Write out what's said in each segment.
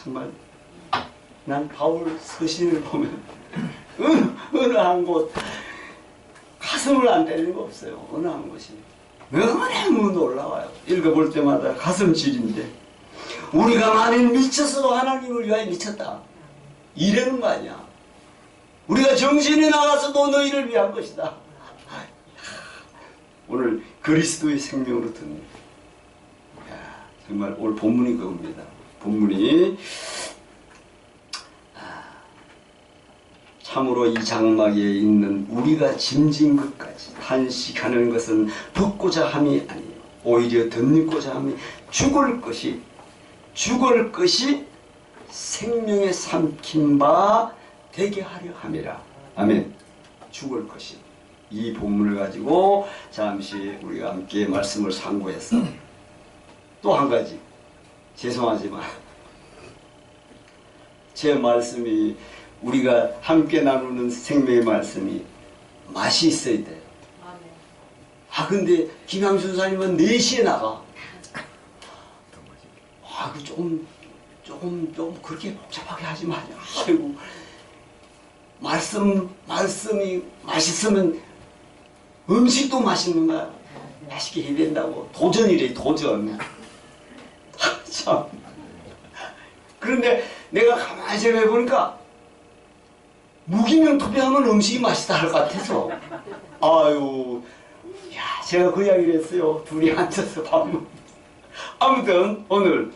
정말 난 바울 서신을 보면 어느 한 곳 가슴을 안 때리는 거 없어요. 어느 한 곳이 너무 놀라워요. 읽어볼 때마다 가슴 시린데 우리가 만일 미쳤어도 하나님을 위하여 미쳤다 이러는 거 아니야. 우리가 정신이 나가서도 너희를 위한 것이다. 오늘 그리스도의 생명으로 듣는 정말 오늘 본문이 그겁니다. 본문이 참으로 이 장막에 있는 우리가 짐진 것까지 탄식하는 것은 벗고자 함이 아니요 오히려 덧입고자 함이 죽을 것이 생명에 삼킨 바 되게 하려 함이라. 아멘. 죽을 것이. 이 본문을 가지고 잠시 우리가 함께 말씀을 상고해서 또 한 가지 죄송하지만 제 말씀이 우리가 함께 나누는 생명의 말씀이 맛이 있어야 돼요. 근데 김양순 사님은 4시에 나가. 그 조금 그렇게 복잡하게 하지 마냐. 아이고 말씀이 맛있으면 음식도 맛있는 거야. 맛있게 해야 된다고. 도전이래, 도전. 참. 그런데 내가 가만히 생각해보니까 무기명 투표하면 음식이 맛있다 할 것 같아서. 제가 그 이야기를 했어요. 둘이 앉아서 밥 먹. 아무튼 오늘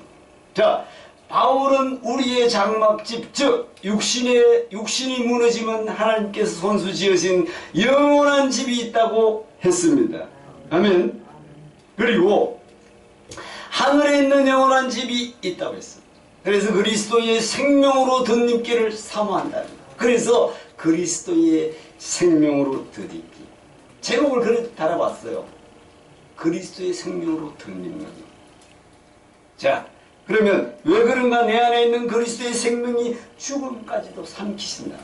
바울은 우리의 장막집 즉 육신이 무너지면 하나님께서 손수 지으신 영원한 집이 있다고 했습니다. 아멘. 그리고 하늘에 있는 영원한 집이 있다고 했습니다. 그래서 그리스도의 생명으로 덧입기를 사모한다. 그래서 그리스도의 생명으로 덧입기. 제목을 그렇게 달아봤어요. 그리스도의 생명으로 덧입는. 그러면 왜 그런가? 내 안에 있는 그리스도의 생명이 죽음까지도 삼키신다.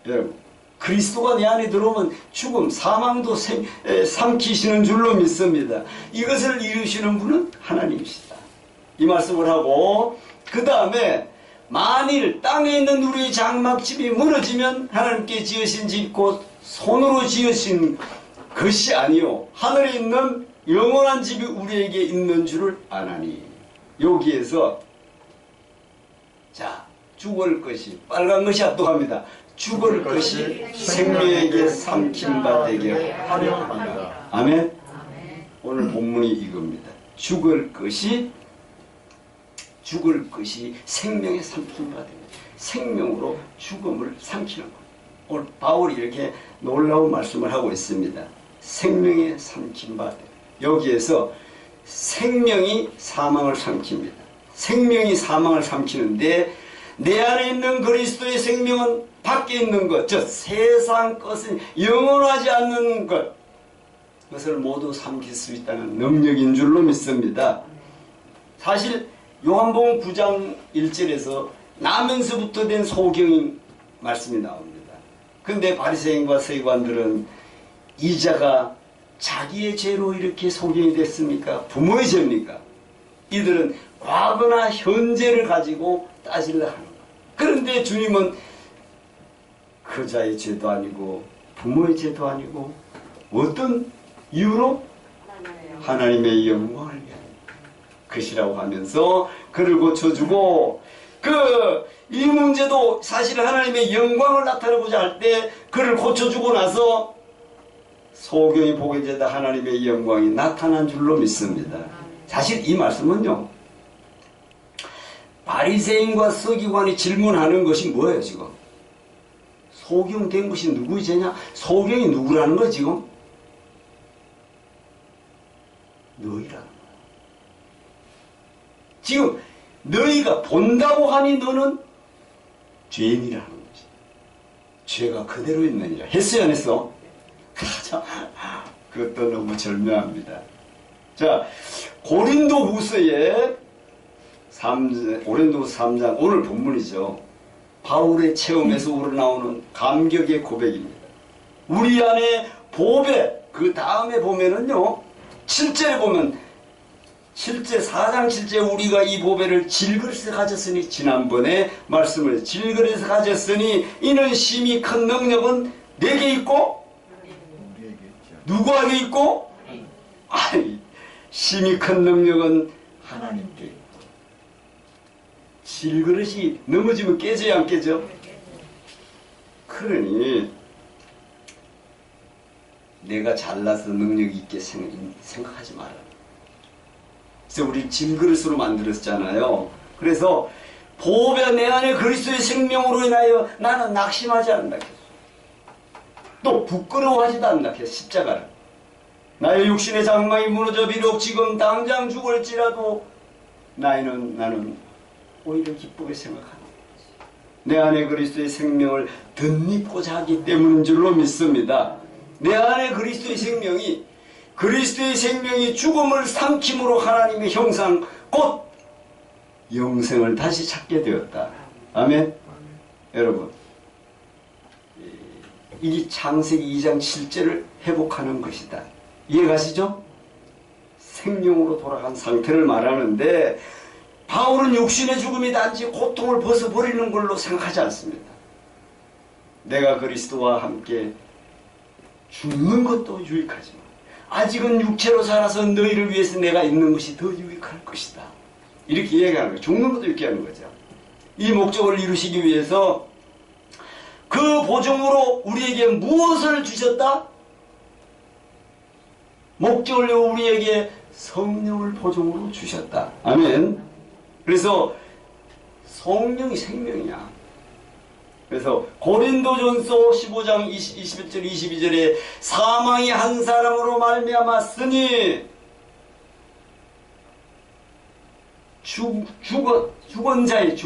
여러분, 그리스도가 내 안에 들어오면 죽음, 사망도 삼키시는 줄로 믿습니다. 이것을 이루시는 분은 하나님이시다. 이 말씀을 하고 그 다음에 만일 땅에 있는 우리의 장막집이 무너지면 하나님께 지으신 집 곧 손으로 지으신 것이 아니요 하늘에 있는 영원한 집이 우리에게 있는 줄을 아나니. 여기에서 죽을 것이 빨간 것이 압도합니다. 죽을 것이 생명에게 삼킨 바 되게 하려 합니다. 아멘. 오늘 본문이 이겁니다. 죽을 것이 생명에 삼킨 바 되게 생명으로 죽음을 삼키는 것. 오늘 바울이 이렇게 놀라운 말씀을 하고 있습니다. 생명에 삼킨 바 되게. 여기에서 생명이 사망을 삼킵니다. 생명이 사망을 삼키는데 내 안에 있는 그리스도의 생명은 밖에 있는 것, 즉 세상 것은 영원하지 않는 것, 그것을 모두 삼킬 수 있다는 능력인 줄로 믿습니다. 사실 요한복음 9장 1절에서 나면서부터 된 소경의 말씀이 나옵니다. 근데 바리새인과 서기관들은 이 자가 자기의 죄로 이렇게 소경이 됐습니까? 부모의 죄입니까? 이들은 과거나 현재를 가지고 따지려 하는 거예요. 그런데 주님은 그 자의 죄도 아니고 부모의 죄도 아니고 어떤 이유로? 하나님의 영광을 위한 것이라고 하면서 그를 고쳐주고 이 문제도 사실 하나님의 영광을 나타내고자 할 때 그를 고쳐주고 나서 소경이 보게 되다 하나님의 영광이 나타난 줄로 믿습니다. 사실 이 말씀은요, 바리새인과 서기관이 질문하는 것이 뭐예요 지금? 소경된 것이 누구의 죄냐? 소경이 누구라는 거 지금? 너희라는 거야. 지금 너희가 본다고 하니 너는 죄인이라는 거지. 죄가 그대로 있느니라. 했어요 안 했어? 그것도 너무 절묘합니다. 고린도후서에 3장 오늘 본문이죠. 바울의 체험에서 우러나오는 감격의 고백입니다. 우리 안에 보배, 그 다음에 보면은요 7절에 보면 실제 4장 7제 우리가 이 보배를 질그릇에 가졌으니, 지난번에 말씀을 질그릇에 가졌으니 이는 심히 큰 능력은 내게 있고 누구에게 있고? 아니, 심히 큰 능력은 하나님께 있고. 질그릇이 넘어지면 깨져야 안 깨져? 그러니 내가 잘나서 능력 있게 생각하지 마라. 그래서 우리 질그릇으로 만들었잖아요. 그래서 보배 내 안에 그리스도의 생명으로 인하여 나는 낙심하지 않는다. 또 부끄러워하지도 않는다. 십자가를. 나의 육신의 장막이 무너져 비록 지금 당장 죽을지라도 나는 오히려 기쁘게 생각한다. 내 안에 그리스도의 생명을 덧입고자 하기 때문인 줄로 믿습니다. 내 안에 그리스도의 생명이 죽음을 삼킴으로 하나님의 형상 곧 영생을 다시 찾게 되었다. 아멘. 여러분, 이 창세기 2장 7절을 회복하는 것이다. 이해가시죠? 생명으로 돌아간 상태를 말하는데, 바울은 육신의 죽음이 단지 고통을 벗어버리는 걸로 생각하지 않습니다. 내가 그리스도와 함께 죽는 것도 유익하지만 아직은 육체로 살아서 너희를 위해서 내가 있는 것이 더 유익할 것이다. 이렇게 이야기하는 거예요. 죽는 것도 유익하는 거죠. 이 목적을 이루시기 위해서 그 보증으로 우리에게 무엇을 주셨다? 목적을 우리에게 성령을 보증으로 주셨다. 아멘. 그래서 성령이 생명이야. 그래서 고린도전서 15장 21절 22절에 사망이 한 사람으로 말미암았으니 죽은 자의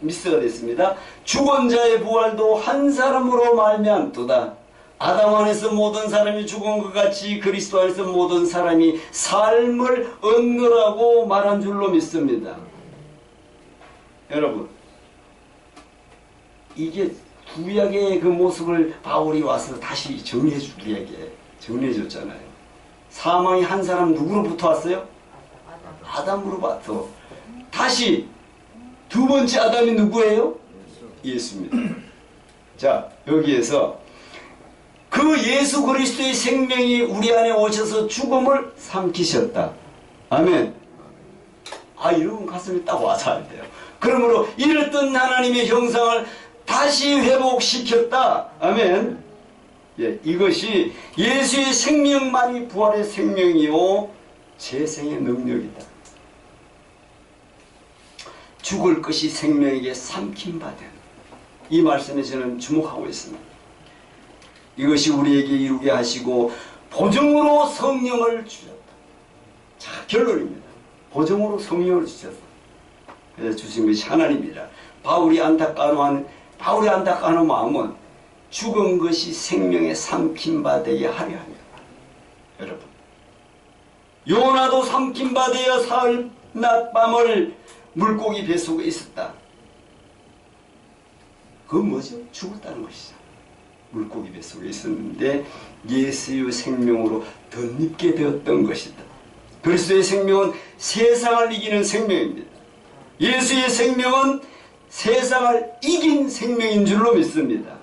미스가 됐습니다. 죽은 자의 부활도 한 사람으로 말미암도다. 아담 안에서 모든 사람이 죽은 것 같이 그리스도 안에서 모든 사람이 삶을 얻느라고 말한 줄로 믿습니다. 여러분, 이게 구약의 그 모습을 바울이 와서 다시 정리해줬잖아요. 사망이 한 사람 누구로부터 왔어요? 아담으로부터. 다시 두 번째 아담이 누구예요? 예수입니다. 자, 여기에서 그 예수 그리스도의 생명이 우리 안에 오셔서 죽음을 삼키셨다. 아멘. 이런 가슴이 딱 와서 안 돼요. 그러므로 잃었던 하나님의 형상을 다시 회복시켰다. 아멘. 예, 이것이 예수의 생명만이 부활의 생명이요 재생의 능력이다. 죽을 것이 생명에게 삼킴받은 이 말씀에 저는 주목하고 있습니다. 이것이 우리에게 이루게 하시고 보증으로 성령을 주셨다. 자, 결론입니다. 보증으로 성령을 주셨다. 그래서 주신 것이 하나님이라. 바울의 안타까운 마음은 죽은 것이 생명에 삼킴받게 하려 합니다. 여러분, 요나도 삼킴받아 사흘 낮 밤을 물고기 뱃속에 있었다. 그건 뭐죠? 죽었다는 것이죠. 물고기 뱃속에 있었는데 예수의 생명으로 덧입게 되었던 것이다. 그리스도의 생명은 세상을 이기는 생명입니다. 예수의 생명은 세상을 이긴 생명인 줄로 믿습니다.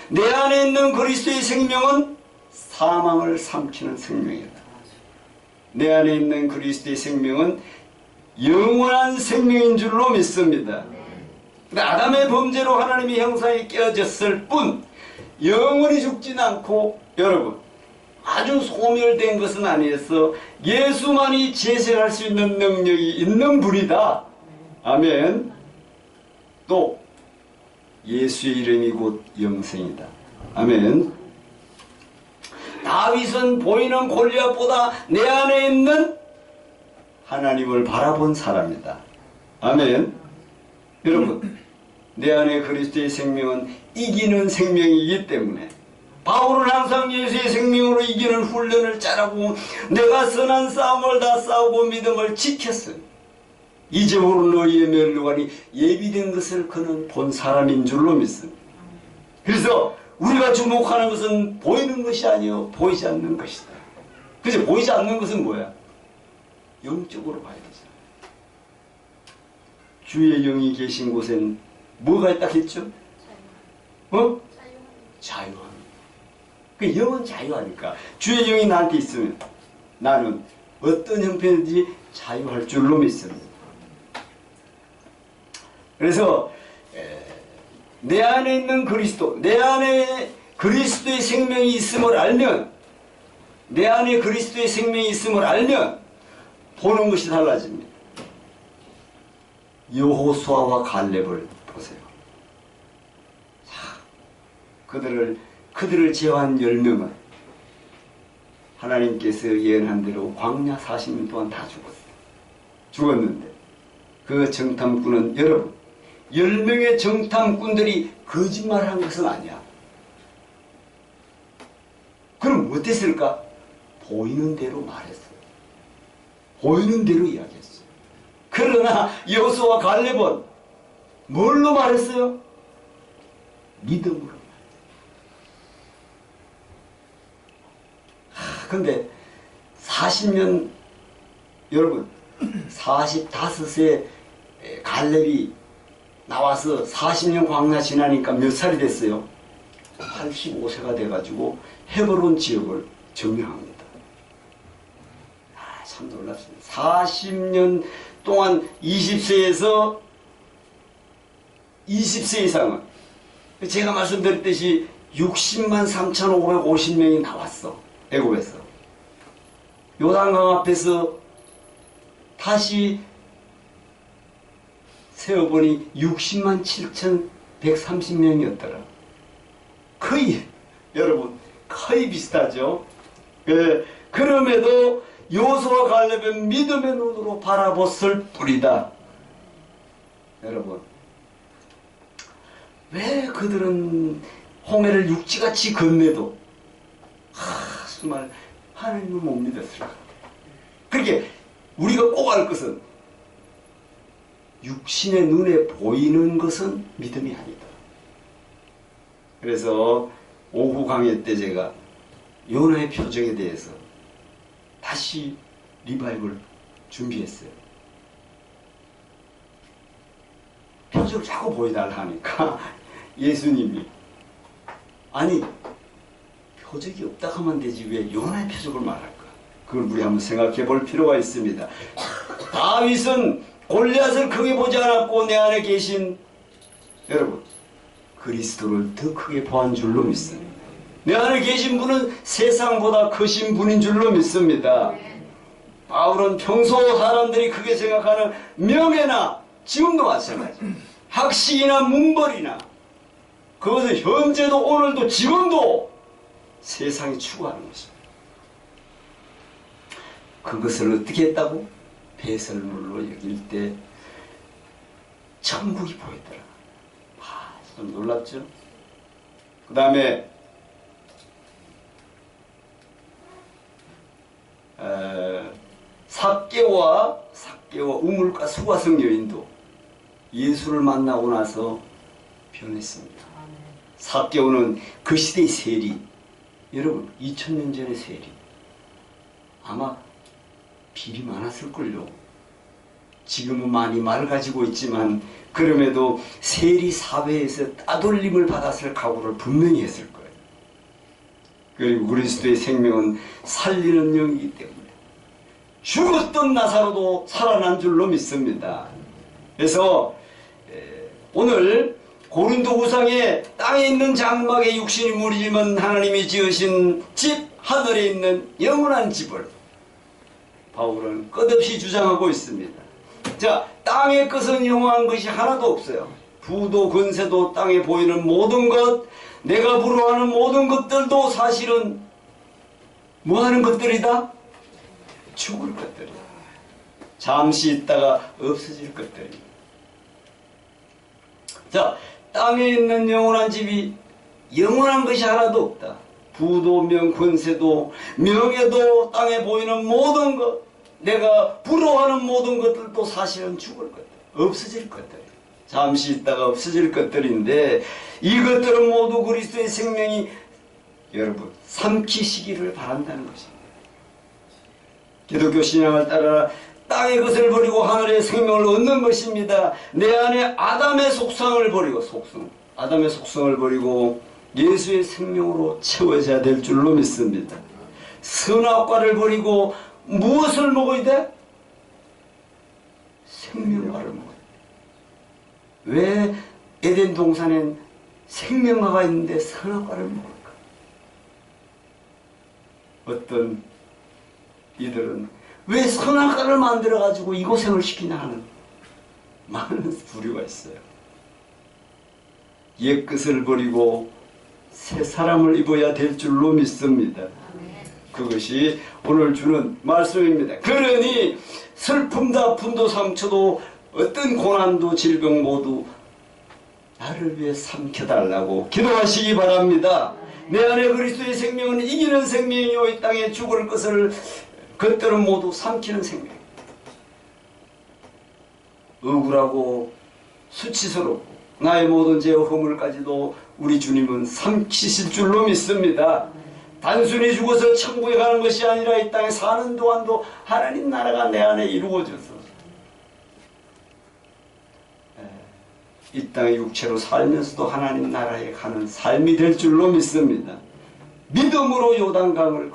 내 안에 있는 그리스도의 생명은 사망을 삼키는 생명이다. 내 안에 있는 그리스도의 생명은 영원한 생명인 줄로 믿습니다. 아담의 범죄로 하나님의 형상이 깨어졌을 뿐 영원히 죽진 않고, 여러분, 아주 소멸된 것은 아니어서 예수만이 재생할 수 있는 능력이 있는 분이다. 아멘. 또 예수의 이름이 곧 영생이다. 아멘. 다윗은 보이는 골리앗보다 내 안에 있는 하나님을 바라본 사람이다. 아멘. 여러분, 내 안에 그리스도의 생명은 이기는 생명이기 때문에 바울은 항상 예수의 생명으로 이기는 훈련을 짜라고 내가 선한 싸움을 다 싸우고 믿음을 지켰으니 이제부로 너희의 멸류관이 예비된 것을 그는 본 사람인 줄로 믿습니다. 그래서 우리가 주목하는 것은 보이는 것이 아니요 보이지 않는 것이다. 그죠? 보이지 않는 것은 뭐야? 영적으로 봐야 되잖아요. 주의 영이 계신 곳엔 뭐가 있다 했죠? 자유함. 그 영은 자유하니까 주의 영이 나한테 있으면 나는 어떤 형편이든지 자유할 줄로 믿습니다. 그래서 내 안에 있는 그리스도, 내 안에 그리스도의 생명이 있음을 알면, 내 안에 그리스도의 생명이 있음을 알면 보는 것이 달라집니다. 여호수아와 갈렙을 보세요. 자, 그들을 제외한 10명은 하나님께서 예언한 대로 광야 40년 동안 다 죽었는데 그 정탐꾼은, 여러분, 10명의 정탐꾼들이 거짓말한 것은 아니야. 그럼 어땠을까? 보이는 대로 말했어요. 보이는 대로 이야기했어요. 그러나 여호수아와 갈렙은 뭘로 말했어요? 믿음으로 말했어요. 근데 40년, 여러분, 45세 갈렙이 나와서 40년 광야 지나니까 몇 살이 됐어요? 85세가 돼가지고 헤브론 지역을 점령합니다. 참 놀랍습니다. 40년 동안 20세에서 20세 이상은, 제가 말씀드렸듯이 60만 3,550명이 나왔어. 애굽에서. 요단강 앞에서 다시 세어보니 60만 7,130명이었더라. 거의, 여러분, 거의 비슷하죠. 그럼에도 여호수아와 갈렙은 믿음의 눈으로 바라봤을 뿐이다. 여러분, 왜 그들은 홍해를 육지같이 건네도 정말 하나님을 못 믿었을까? 그렇게 우리가 꼭 알 것은, 육신의 눈에 보이는 것은 믿음이 아니다. 그래서 오후 강의 때 제가 요나의 표적에 대해서 다시 리바이벌 준비했어요. 표적을 자꾸 보여달라 하니까 예수님이, 아니 표적이 없다 하면 되지 왜 요나의 표적을 말할까? 그걸 우리 한번 생각해 볼 필요가 있습니다. 다윗은 골리앗을 크게 보지 않았고 내 안에 계신, 여러분, 그리스도를 더 크게 보한 줄로 믿습니다. 내 안에 계신 분은 세상보다 크신 분인 줄로 믿습니다. 바울은 평소 사람들이 크게 생각하는 명예나, 지금도 마찬가지, 학식이나 문벌이나, 그것은 현재도 오늘도 지금도 세상이 추구하는 것입니다. 그것을 어떻게 했다고? 배설물로 여길 때 천국이 보이더라. 좀 놀랍죠? 그 다음에 삭개오와 우물가 수가성 여인도 예수를 만나고 나서 변했습니다. 삭개오는 그 시대의 세리, 여러분 2000년 전의 세리, 아마 빌이 많았을걸요. 지금은 많이 맑아지고 있지만 그럼에도 세리 사회에서 따돌림을 받았을 각오를 분명히 했을 거예요. 그리고 그리스도의 생명은 살리는 영이기 때문에 죽었던 나사로도 살아난 줄로 믿습니다. 그래서 오늘 고린도후상에 땅에 있는 장막에 육신이 무리지만 하나님이 지으신 집, 하늘에 있는 영원한 집을 바울은 끝없이 주장하고 있습니다. 자, 땅의 것은 영원한 것이 하나도 없어요. 부도 권세도 땅에 보이는 모든 것, 내가 부러워하는 모든 것들도 사실은 뭐하는 것들이다? 죽을 것들이다. 잠시 있다가 없어질 것들입니다. 자, 땅에 있는 영원한 집이 영원한 것이 하나도 없다. 부도 권세도 명예도 땅에 보이는 모든 것, 내가 부러워하는 모든 것들도 사실은 죽을 것들, 없어질 것들, 잠시 있다가 없어질 것들인데 이것들은 모두 그리스도의 생명이 여러분 삼키시기를 바란다는 것입니다. 기독교 신앙을 따라 땅의 것을 버리고 하늘의 생명을 얻는 것입니다. 내 안에 아담의 속성을 버리고 아담의 속성을 버리고 예수의 생명으로 채워져야 될 줄로 믿습니다. 선악과를 버리고 무엇을 먹어야 돼? 생명과를 먹어야 돼. 왜 에덴 동산엔 생명과가 있는데 선악과를 먹을까? 어떤 이들은 왜 선악과를 만들어가지고 이 고생을 시키냐 하는 많은 부류가 있어요. 옛것을 버리고 새 사람을 입어야 될 줄로 믿습니다. 그것이 오늘 주는 말씀입니다. 그러니 슬픔도 아픔도 상처도 어떤 고난도 질병 모두 나를 위해 삼켜달라고 기도하시기 바랍니다. 내 안에 그리스도의 생명은 이기는 생명이요 이 땅에 죽을 것들은 모두 삼키는 생명. 억울하고 수치스럽고 나의 모든 죄와 허물까지도 우리 주님은 삼키실 줄로 믿습니다. 단순히 죽어서 천국에 가는 것이 아니라 이 땅에 사는 동안도 하나님 나라가 내 안에 이루어져서 이 땅의 육체로 살면서도 하나님 나라에 가는 삶이 될 줄로 믿습니다. 믿음으로 요단강을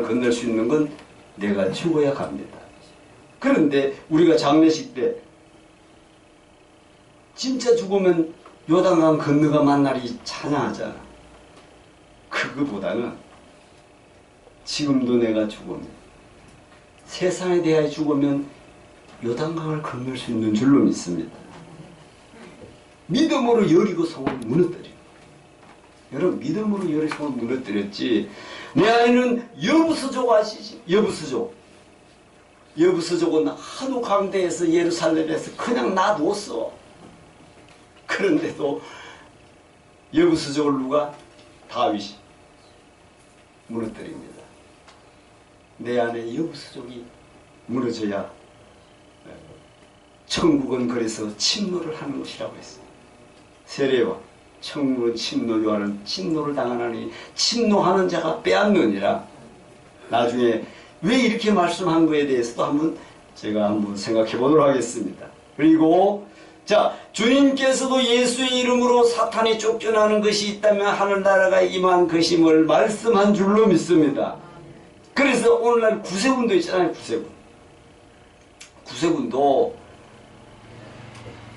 건널 수 있는 건 내가 죽어야 갑니다. 그런데 우리가 장례식 때 진짜 죽으면 요단강 건너가 만나리 찬양하잖아. 그거보다는 지금도 내가 죽으면 세상에 대하여 죽으면 요단강을 건널 수 있는 줄로 믿습니다. 믿음으로 여리고성을 무너뜨려. 여러분 믿음으로 여리고성을 무너뜨렸지. 내 안에는 여부수족 아시지? 여부수족은 하도 강대에서 예루살렘에서 그냥 놔뒀어. 그런데도 여부수족을 누가? 다윗이 무너뜨립니다. 내 안에 여부수족이 무너져야 천국은 그래서 침노를 하는 것이라고 했어요. 세례와 천국은 침노, 요한은 침노를 당하나니 침노하는 자가 빼앗느니라. 나중에 왜 이렇게 말씀한 거에 대해서도 제가 한번 생각해 보도록 하겠습니다. 그리고 자, 주님께서도 예수의 이름으로 사탄이 쫓겨나는 것이 있다면 하늘나라가 임한 것임을 말씀한 줄로 믿습니다. 그래서 오늘날 구세군도 있잖아요. 구세군도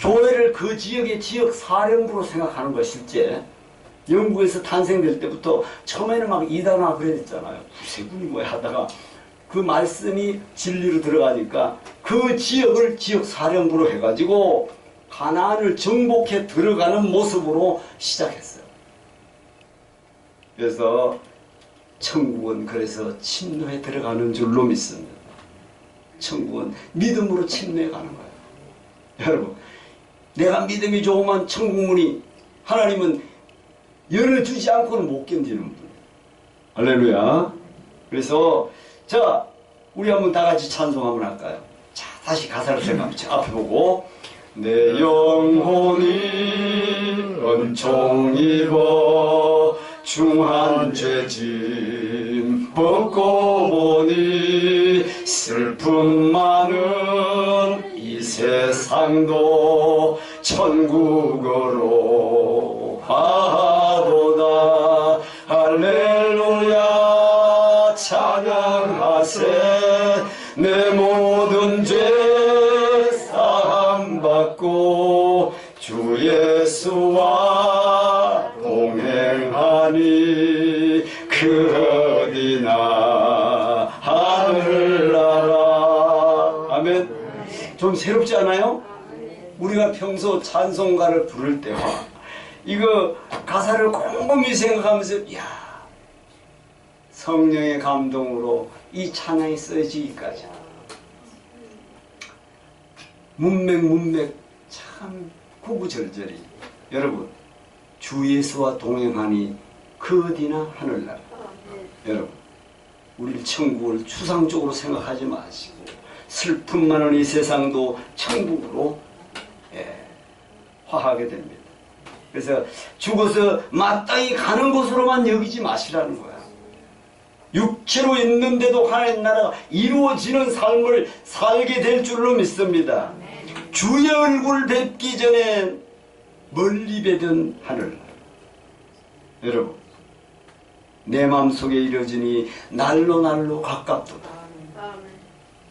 교회를 그 지역의 지역 사령부로 생각하는 거야. 실제 영국에서 탄생될 때부터 처음에는 막 이단화 그랬잖아요. 구세군이 뭐야 하다가 그 말씀이 진리로 들어가니까 그 지역을 지역 사령부로 해가지고 가나안을 정복해 들어가는 모습으로 시작했어요. 그래서 천국은 그래서 침노에 들어가는 줄로 믿습니다. 천국은 믿음으로 침노해 가는 거예요. 여러분, 내가 믿음이 좋으면 천국문이 하나님은 열어주지 않고는 못 견디는 분. 할렐루야. 그래서 자, 우리 한번 다 같이 찬송 한번 할까요? 자, 다시 가사를 생각합니다. 앞에 보고 내 영혼이 은총 입어 중한 죄짐 벗고 보니 슬픔 많은 이 세상도 천국으로 가도다. 할렐루야 찬양하세. 내 모든 죄 사함받고 주 예수와 동행하니 그 어디나 하늘나라. 아멘. 좀 새롭지 않아요? 우리가 평소 찬송가를 부를 때와 이거 가사를 곰곰이 생각하면서 야, 성령의 감동으로 이 찬양이 써지기까지 문맥 참 구구절절히. 여러분, 주 예수와 동행하니 그 어디나 하늘나라. 여러분, 우리 천국을 추상적으로 생각하지 마시고 슬픔 많은 이 세상도 천국으로 화하게 됩니다. 그래서 죽어서 마땅히 가는 곳으로만 여기지 마시라는 거야. 육체로 있는데도 하나님 나라가 이루어지는 삶을 살게 될 줄로 믿습니다. 주의 얼굴 뵙기 전에 멀리 뵈던 하늘. 여러분, 내 마음속에 이루어지니 날로 날로 가깝도다.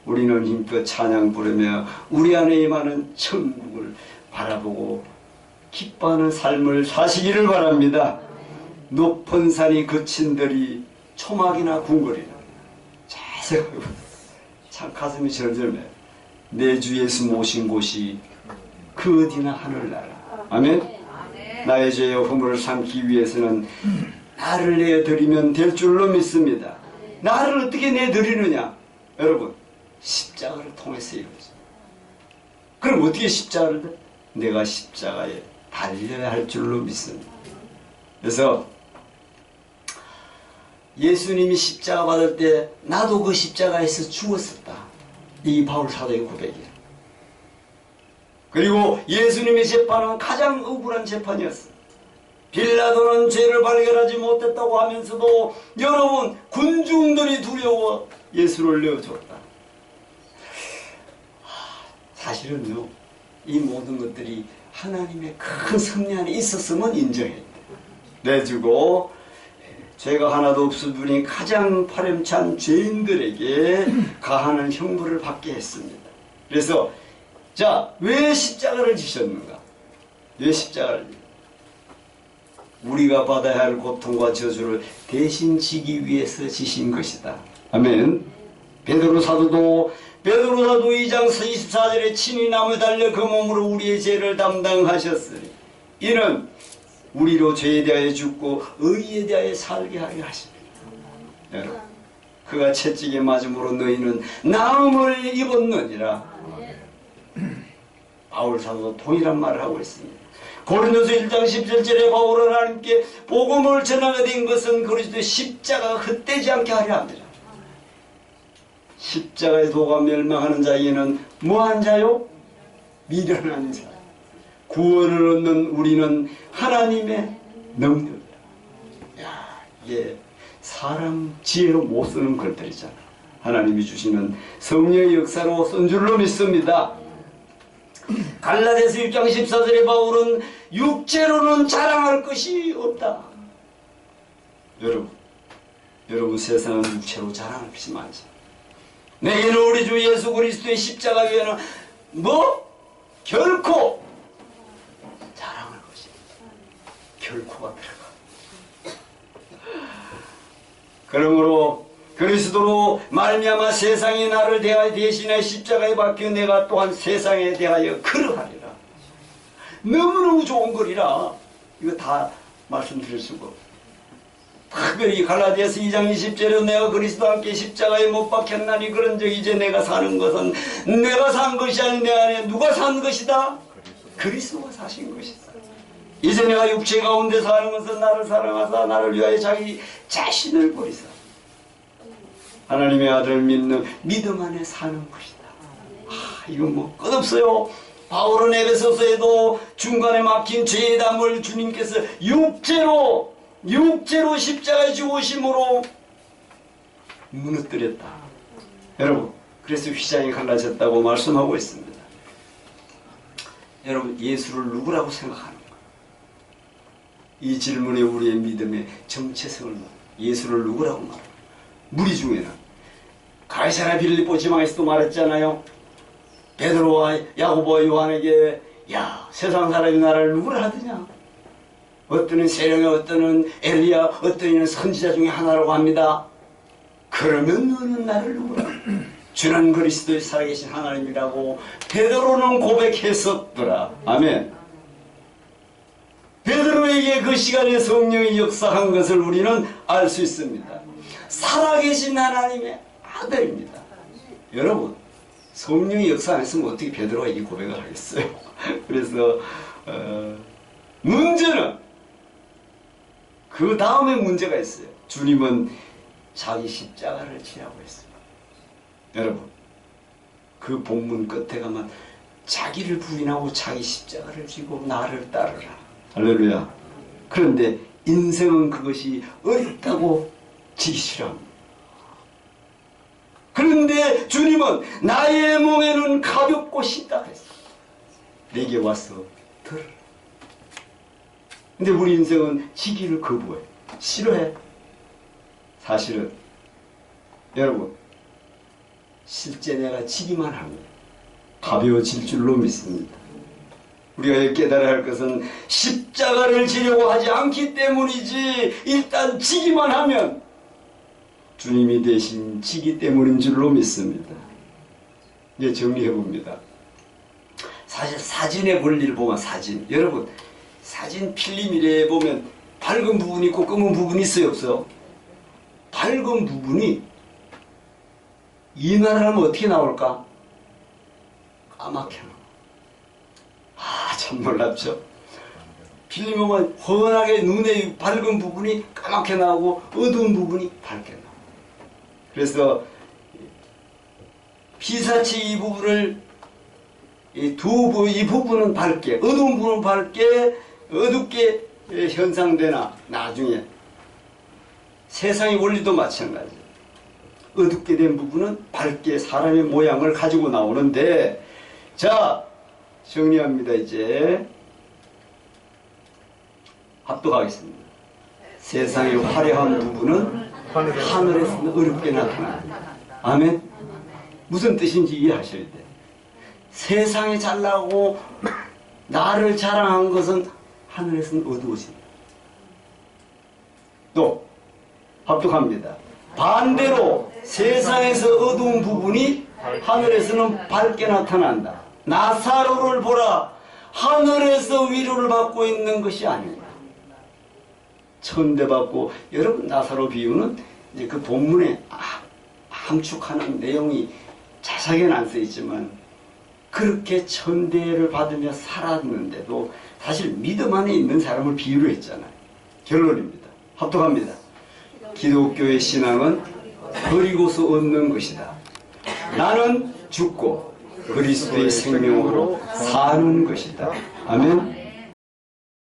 우리는 힘껏 찬양 부르며 우리 안에 임하는 천국을 바라보고 기뻐하는 삶을 사시기를 바랍니다. 높은 산이 그친들이 초막이나 궁궐이나 잘 참 가슴이 절절해요. 내 주 예수 모신 곳이 그 어디나 하늘나라. 아멘. 나의 죄의 허물을 삼기 위해서는 나를 내드리면 될 줄로 믿습니다. 나를 어떻게 내드리느냐? 여러분, 십자가를 통해서 이루어져. 그럼 어떻게 십자가를 내? 내가 십자가에 달려야 할 줄로 믿습니다. 그래서 예수님이 십자가 받을 때 나도 그 십자가에서 죽었었다. 이 바울 사도의 고백이에요. 그리고 예수님의 재판은 가장 억울한 재판이었어요. 빌라도는 죄를 발견하지 못했다고 하면서도 여러분 군중들이 두려워 예수를 내어줬다. 사실은요, 이 모든 것들이 하나님의 큰 섭리 안에 있었으면 인정해야 돼. 내주고 죄가 하나도 없을 분이 가장 파렴치한 죄인들에게 가하는 형벌을 받게 했습니다. 그래서 자, 왜 십자가를 지셨는가? 왜 십자가를? 우리가 받아야 할 고통과 저주를 대신 지기 위해서 지신 것이다. 아멘. 베드로 사도도 2장 24절에 친히 나무에 달려 그 몸으로 우리의 죄를 담당하셨으니 이는 우리로 죄에 대하여 죽고 의에 대하여 살게 하려 하십니다. 여러분, 그가 채찍에 맞음으로 너희는 나음을 입었느니라. 바울 사도도 동일한 말을 하고 있습니다. 고린도서 1장 17절에 바울은 하나님께 복음을 전하게 된 것은 그리스도의 십자가가 헛되지 않게 하려 합니다. 십자가의 도가 멸망하는 자에게는 뭐한 자요? 미련한 자. 구원을 얻는 우리는 하나님의 능력이다. 야, 이게 사람 지혜로 못 쓰는 것들이잖아. 하나님이 주시는 성령의 역사로 쓴 줄로 믿습니다. 갈라디아서 6장 14절에 바울은 육체로는 자랑할 것이 없다. 여러분 세상은 육체로 자랑할 것이 많죠. 내게는 우리 주 예수 그리스도의 십자가 외에는 결코 자랑할 것이 결코가 들어가. 그러므로 그리스도로 말미암아 세상이 나를 대하여 대신하여 십자가에 박혀 내가 또한 세상에 대하여 그러하리라. 너무너무 좋은 거리라. 이거 다 말씀드릴 수가 없어요. 특별히 갈라디아서 2장 20절에 내가 그리스도와 함께 십자가에 못 박혔나니 그런즉 이제 내가 사는 것은 내가 산 것이 아닌 내 안에 누가 산 것이다? 그리스도가 사신 것이다. 이제 내가 육체 가운데 사는 것은 나를 사랑하사 나를 위하여 자기 자신을 버리사 하나님의 아들을 믿는 믿음 안에 사는 것이다. 이건 끝없어요. 바울은 에베소서에도 중간에 막힌 죄의 담을 주님께서 육체로 십자가에 죽으심으로 무너뜨렸다. 여러분, 그래서 휘장이 갈라졌다고 말씀하고 있습니다. 여러분, 예수를 누구라고 생각하는가? 이 질문에 우리의 믿음의 정체성을 예수를 누구라고 말합니다. 무리 중에는 가이사랴 빌립보 지방에서도 말했잖아요. 베드로와 야고보와 요한에게 야, 세상 사람이 나를 누구라 하더냐? 어떠는 세령이, 어떠는 엘리야, 어떠는 선지자 중에 하나라고 합니다. 그러면 너는 나를 누구라? 주는 그리스도의 살아계신 하나님이라고 베드로는 고백했었더라. 아멘. 베드로에게 그 시간에 성령이 역사한 것을 우리는 알 수 있습니다. 살아계신 하나님의 아들입니다. 여러분, 성령이 역사 안 했으면 어떻게 베드로가 이 고백을 하겠어요? 그래서 문제는 그 다음에 문제가 있어요. 주님은 자기 십자가를 지라고 했습니다. 여러분, 그 본문 끝에 가면 자기를 부인하고 자기 십자가를 지고 나를 따르라. 할렐루야. 그런데 인생은 그것이 어렵다고 지기 싫어합니다. 그런데 주님은 나의 멍에는 가볍고 쉽다 했어요. 내게 와서 들으라. 근데 우리 인생은 지기를 거부해. 싫어해. 사실은 여러분, 실제 내가 지기만 하면 가벼워질 줄로 믿습니다. 우리가 깨달아야 할 것은 십자가를 지려고 하지 않기 때문이지, 일단 지기만 하면 주님이 대신 지기 때문인 줄로 믿습니다. 이제 정리해봅니다. 사실 사진의 원리를 보면, 사진, 여러분 사진 필름이래 보면 밝은 부분이 있고 검은 부분이 있어요, 없어요? 밝은 부분이 인화를 하면 어떻게 나올까? 까맣게 나와. 참 놀랍죠? 필름이 보면 훤하게 눈에 밝은 부분이 까맣게 나오고 어두운 부분이 밝게 나와. 그래서 피사체 이 부분을 이 부분은 밝게, 어두운 부분은 밝게, 어둡게 현상되나 나중에 세상의 원리도 마찬가지예요. 어둡게 된 부분은 밝게 사람의 모양을 가지고 나오는데, 자, 정리합니다. 이제 합독하겠습니다. 세상의 화려한 부분은 하늘에서는 어렵게 나타납니다. 아멘? 무슨 뜻인지 이해하셔야 돼요. 세상에 잘나고 나를 자랑한 것은 하늘에서는 어두워집니다. 또 합독합니다. 반대로 세상에서 어두운 부분이 하늘에서는 밝게 나타난다. 나사로를 보라. 하늘에서 위로를 받고 있는 것이 아니라 천대받고, 여러분 나사로 비유는 이제 그 본문에 함축하는 내용이 자세하게는 안 써있지만 그렇게 천대를 받으며 살았는데도 사실 믿음 안에 있는 사람을 비유로 했잖아요. 결론입니다. 합독합니다. 기독교의 신앙은 버리고서 얻는 것이다. 나는 죽고 그리스도의 생명으로 사는 것이다. 아멘.